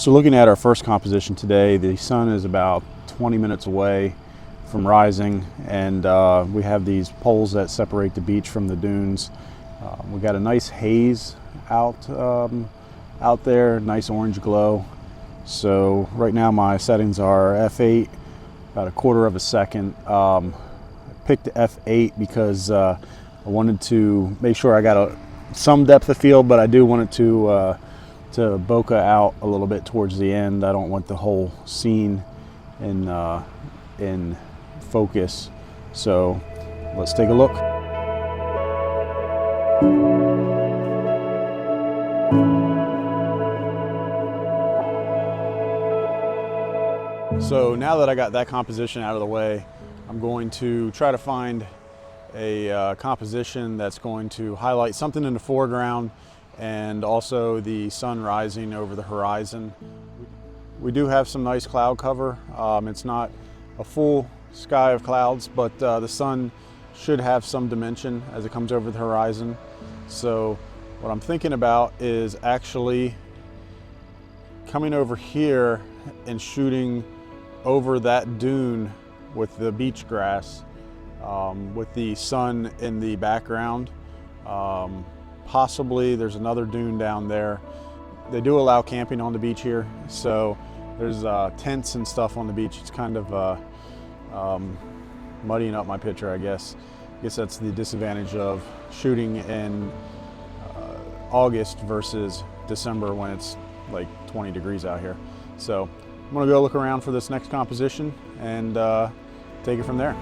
So looking at our first composition today, the sun is about 20 minutes away from rising, and we have these poles that separate the beach from the dunes. We got a nice haze out there, nice orange glow. So right now my settings are f8, about a quarter of a second. I picked f8 because I wanted to make sure I got some depth of field, but I do want it to bokeh out a little bit towards the end. I don't want the whole scene in focus. So let's take a look. So now that I got that composition out of the way, I'm going to try to find a composition that's going to highlight something in the foreground and also the sun rising over the horizon. We do have some nice cloud cover. It's not a full sky of clouds, but the sun should have some dimension as it comes over the horizon. So what I'm thinking about is actually coming over here and shooting over that dune with the beach grass, with the sun in the background. Possibly there's another dune down there. They do allow camping on the beach here, so there's tents and stuff on the beach. It's kind of muddying up my picture, I guess. I guess that's the disadvantage of shooting in August versus December when it's like 20 degrees out here. So I'm gonna go look around for this next composition and take it from there.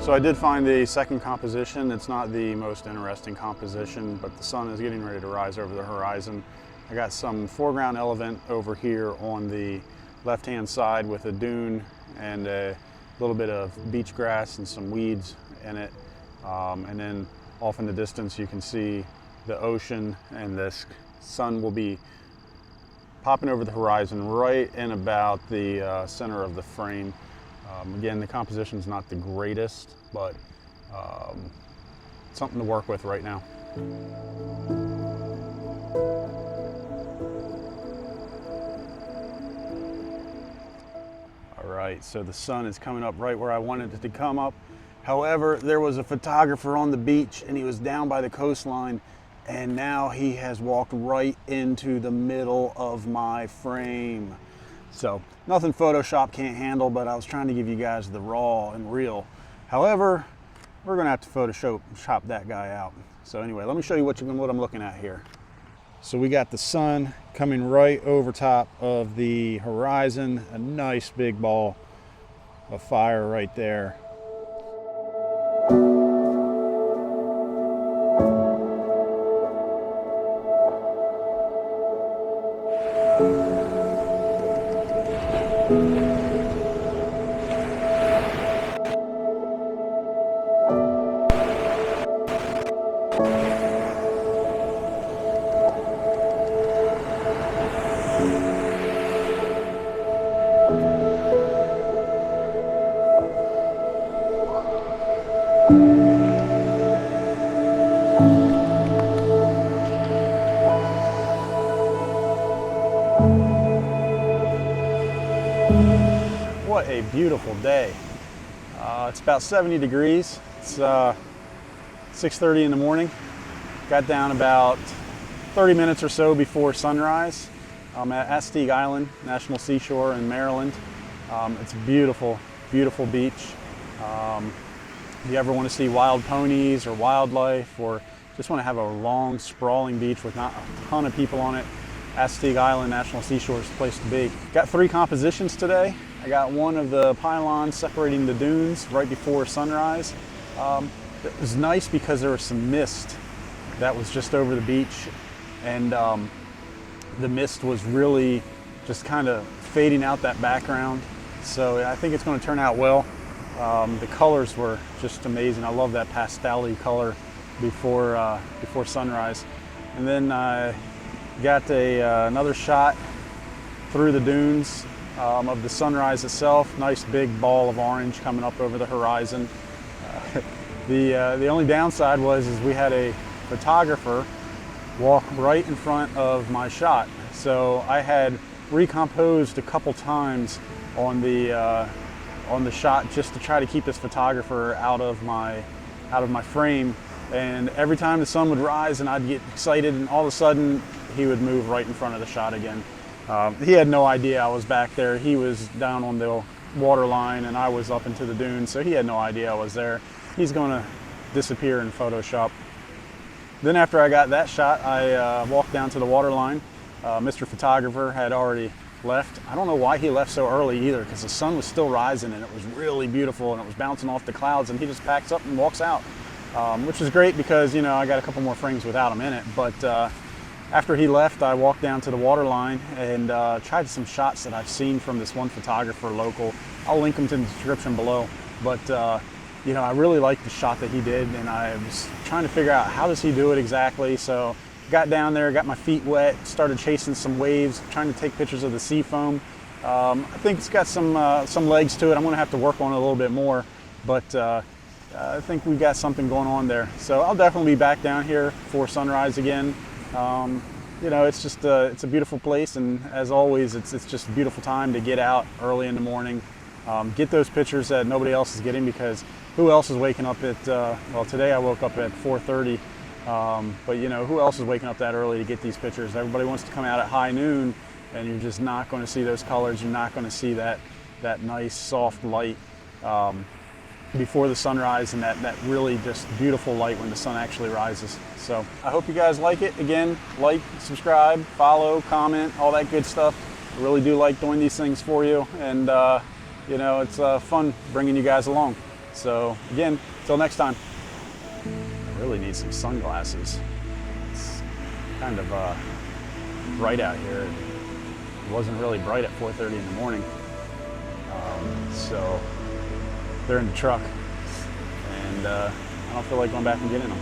So I did find the second composition. It's not the most interesting composition, but the sun is getting ready to rise over the horizon. I got some foreground element over here on the left-hand side with a dune and a little bit of beach grass and some weeds in it. And then off in the distance you can see the ocean, and this sun will be popping over the horizon right in about the center of the frame. Again, the composition is not the greatest, but something to work with right now. All right, so the sun is coming up right where I wanted it to come up. However, there was a photographer on the beach and he was down by the coastline, and now he has walked right into the middle of my frame. So nothing Photoshop can't handle, but I was trying to give you guys the raw and real. However, we're gonna have to Photoshop that guy out. So anyway, let me show you what I'm looking at here. So we got the sun coming right over top of the horizon, a nice big ball of fire right there. What a beautiful day. It's about 70 degrees. It's 6:30 in the morning. Got down about 30 minutes or so before sunrise. I'm at Assateague Island National Seashore in Maryland. It's a beautiful, beautiful beach. If you ever want to see wild ponies or wildlife, or just want to have a long, sprawling beach with not a ton of people on it, Assateague Island National Seashore is the place to be. Got 3 compositions today. I got one of the pylons separating the dunes right before sunrise. It was nice because there was some mist that was just over the beach, and the mist was really just kind of fading out that background. So I think it's going to turn out well. The colors were just amazing. I love that pastel-y color before sunrise. And then got another shot through the dunes of the sunrise itself. Nice big ball of orange coming up over the horizon. The only downside was we had a photographer walk right in front of my shot. So I had recomposed a couple times on the shot just to try to keep this photographer out of my frame. And every time the sun would rise and I'd get excited, and all of a sudden he would move right in front of the shot again. He had no idea I was back there. He was down on the water line and I was up into the dunes, so he had no idea I was there. He's going to disappear in Photoshop. Then after I got that shot, I walked down to the water line. Mr. Photographer had already left. I don't know why he left so early either, because the sun was still rising and it was really beautiful and it was bouncing off the clouds, and he just packs up and walks out, which is great because, you know, I got a couple more frames without him in it. But after he left, I walked down to the water line and tried some shots that I've seen from this one photographer local. I'll link them to the description below. But you know, I really liked the shot that he did, and I was trying to figure out how does he do it exactly. So got down there, got my feet wet, started chasing some waves, trying to take pictures of the sea foam. I think it's got some legs to it. I'm going to have to work on it a little bit more, but I think we've got something going on there. So I'll definitely be back down here for sunrise again. You know, it's just it's a beautiful place, and as always, it's just a beautiful time to get out early in the morning, get those pictures that nobody else is getting, because who else is waking up at well, today I woke up at 4:30. But you know, who else is waking up that early to get these pictures? Everybody wants to come out at high noon, and you're just not going to see those colors. You're not going to see that nice soft light before the sunrise, and that really just beautiful light when the sun actually rises. So I hope you guys like it. Again, like, subscribe, follow, comment, all that good stuff. I really do like doing these things for you, and you know, it's fun bringing you guys along. So again, until next time. I really need some sunglasses. It's kind of bright out here. It wasn't really bright at 4:30 in the morning. So they're in the truck, and I don't feel like going back and getting them.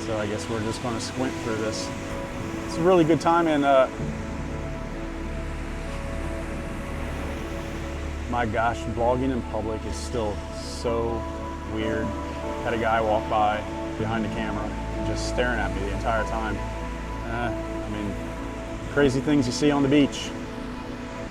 So I guess we're just going to squint through this. It's a really good time, and my gosh, vlogging in public is still so weird. Had a guy walk by behind the camera, just staring at me the entire time. I mean, crazy things you see on the beach.